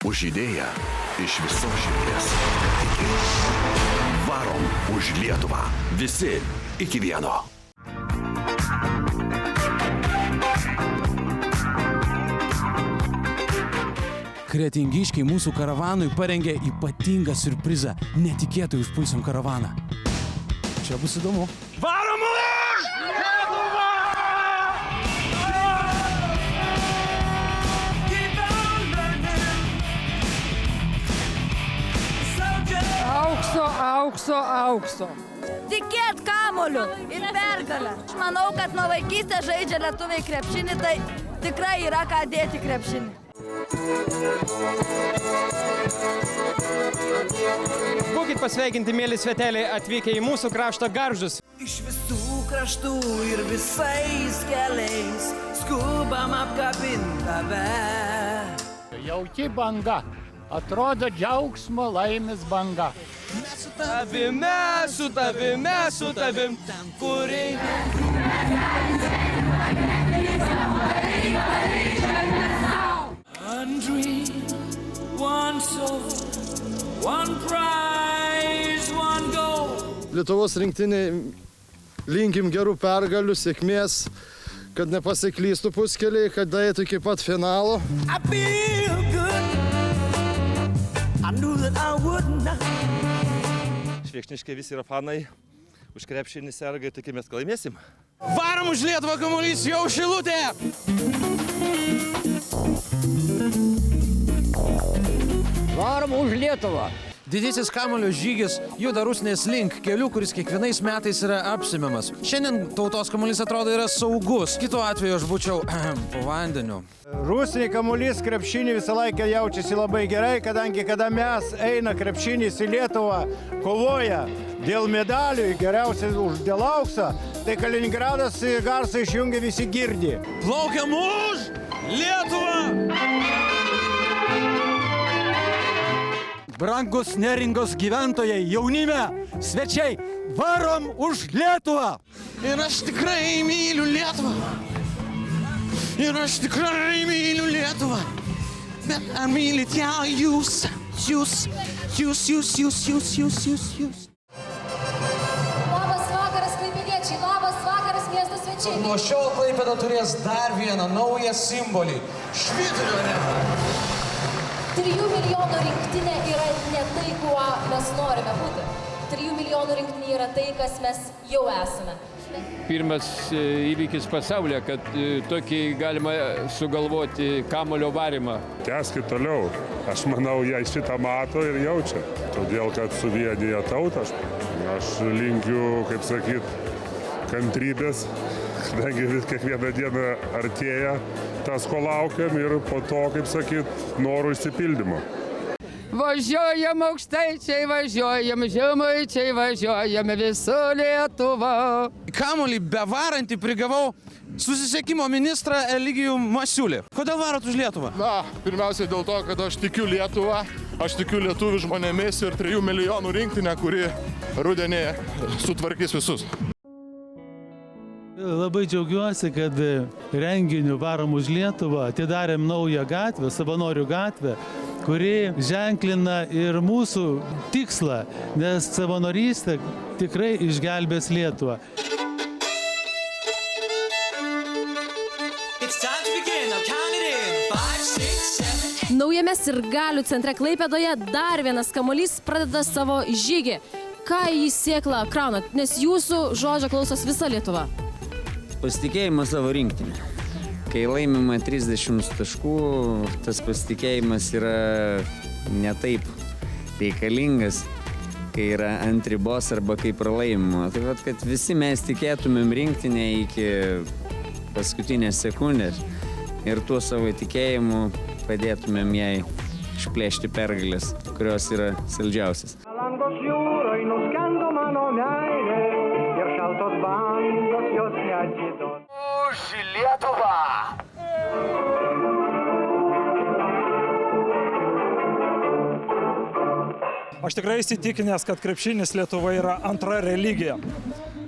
Už idėją iš visos širdies. Varom už Lietuvą. Visi iki vieno. Kretingiškiai mūsų karavanui parengė ypatingą siurprizą. Netikėtai užpulsim karavaną. Čia bus įdomu. Varom už Lietuvą! Aukso, aukso, aukso. Tikėt kamuoliu ir pergalę. Aš manau, kad nuo vaikystės žaidžia lietuviai krepšinį, tai tikrai yra ką dėti krepšinį. Būkit pasveikinti, mėly sveteliai, atvykę į mūsų krašto Garžus. Iš visų kraštų ir visais keliais skubam apkabint tave. Jauki banga. Atrodo džiaugsmo laimės banga. Mes su tavim, kur One dream, one soul, one prize, one goal. Lietuvos rinktinei linkim gerų pergalių, sėkmės, kad nepasiklystų puskeliai, kad daeitų iki pat finalo. I feel good. I knew that I would not. Šviekšniškai visi yra fanai, už krepšinį serga ir tikimės, kad laimėsim. Varom už Lietuvą, kamuolys jau Šilutė! Varom už Lietuvą. Didysis kamuolio žygis juda Rusnės link keliu, kuris kiekvienais metais yra apsemiamas. Šiandien tautos kamuolys atrodo yra saugus. Kitu atveju aš būčiau po vandeniu. Rusnė kamuolys krepšinį visą laiką jaučiasi labai gerai, kadangi kada mes eina krepšinis į Lietuvą, kovoja dėl medalių, geriausiai už dėl auksą, tai Kaliningradas garsą išjungia, visi girdi. Plaukiam už Lietuvą! Brangus Neringos gyventojai, jaunime, svečiai, varom už Lietuvą! Ir aš tikrai myliu Lietuvą. Ir aš tikrai myliu Lietuvą. Bet ar mylit ją jūs? Labas vakaras, klaipėdiečiai, labas vakaras, miesto svečiai. Nuo šiol Klaipėda turės dar vieną naują simbolį – Švyturio areną. 3 milijonų rinktinė yra ne tai, kuo mes norime būti. 3 milijonų rinktinė yra tai, kas mes jau esame. Pirmas įvykis pasaulyje, kad tokį galima sugalvoti kamulio varymą. Tęskit toliau. Aš manau, jie šitą mato ir jaučia. Todėl, kad suvienija tautą, aš linkiu, kaip sakyt, kantrybės, kadangi kiekvieną dieną artėja tas, ko laukiam ir po to, kaip sakyt, norų išsipildymo. Važiuojam aukštaičiai, važiuojam žemaičiai, važiuojam visų Lietuvą. Kamuolį bevarantį prigavau susisiekimo ministrą Eligijų Masiulį. Kodėl varot už Lietuvą? Na, pirmiausiai dėl to, kad aš tikiu Lietuvą, aš tikiu lietuvių žmonėmis ir 3 milijonų rinktinę, kuri rudenį sutvarkys visus. Labai džiaugiuosi, kad renginiu Varom už Lietuvą atidarėm naują gatvę, Savanorių gatvę, kuri ženklina ir mūsų tikslą, nes savanorystė tikrai išgelbės Lietuvą. Naujame Sirgalių centre Klaipėdoje dar vienas kamuolys pradeda savo žygį. Ką į sėklą kraunat, nes jūsų žodžio klausos visa Lietuva? Pasitikėjimą savo rinktinę. Kai laimima 30 taškų, tas pasitikėjimas yra ne taip reikalingas, kai yra ant ribos arba kai pralaimimo. Tai vat, kad visi mes tikėtumėm rinktinę iki paskutinės sekundės ir tuo savo tikėjimu padėtumėm jai išplėšti pergalės, kurios yra saldžiausias. Palangos jūroj nuskendo mano meilė ir šaltos bangos jos neatsidos. Už Lietuvą! Aš tikrai įsitikinęs, kad krepšinis Lietuva yra antra religija.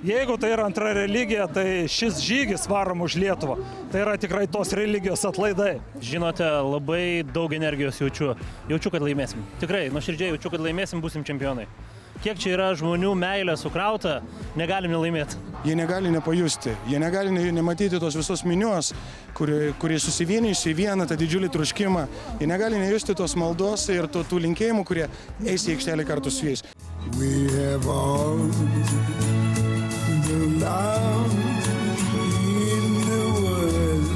Jeigu tai yra antra religija, tai šis žygis Varom už Lietuvą. Tai yra tikrai tos religijos atlaidai. Žinote, labai daug energijos jaučiu. Jaučiu, kad laimėsim. Tikrai, nuoširdžiai jaučiu, kad laimėsim, būsim čempionai. Kiek čia yra žmonių meilė sukrauta, negalim nelaimėti. Jie negali nepajusti, jie negali nematyti tos visos minios, kurie susivienijusi į vieną tą didžiulį troškimą. Jie negali nejusti tos maldos ir tų linkėjimų, kurie eis į aikštelę kartu su jais. We have all the love in the world.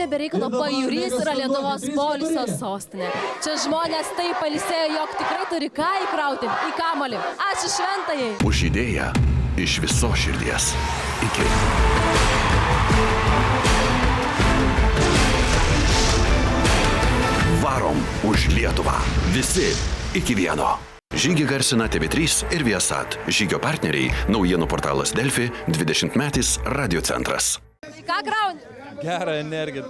Nebereikalo Pajūrys yra Lietuvos poilsio sostinė. Čia žmonės taip pailsėjo, jog tikrai turi ką įkrauti į kamuolį. Ačiū šventajai. Už idėją iš visos širdies. Iki. Varom už Lietuvą. Visi iki vieno. Žygį garsina TV3 ir Viasat. Žygio partneriai – naujienų portalas Delfi, 20-metis Radio centras. Ką krauni? Gerą energiją.